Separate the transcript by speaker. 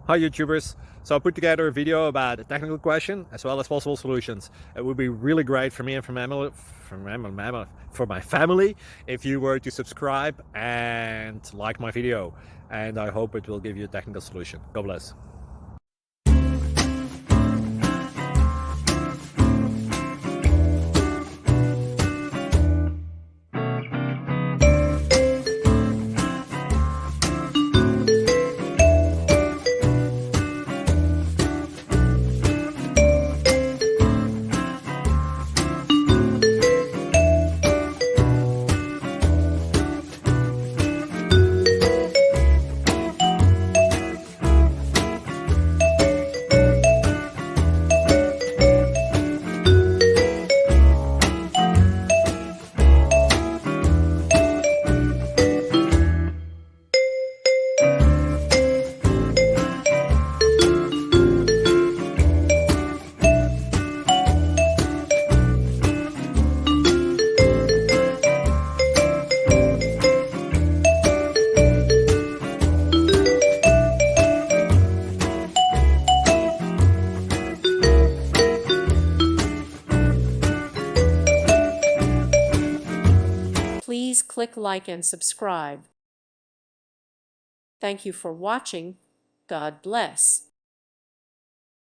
Speaker 1: Hi YouTubers! So I put together a video about a technical question as well as possible solutions. It would be really great for me and for my family if you were to subscribe and like my video, and I hope it will give you a technical solution. God bless.
Speaker 2: Please click like and subscribe. Thank you for watching. God bless.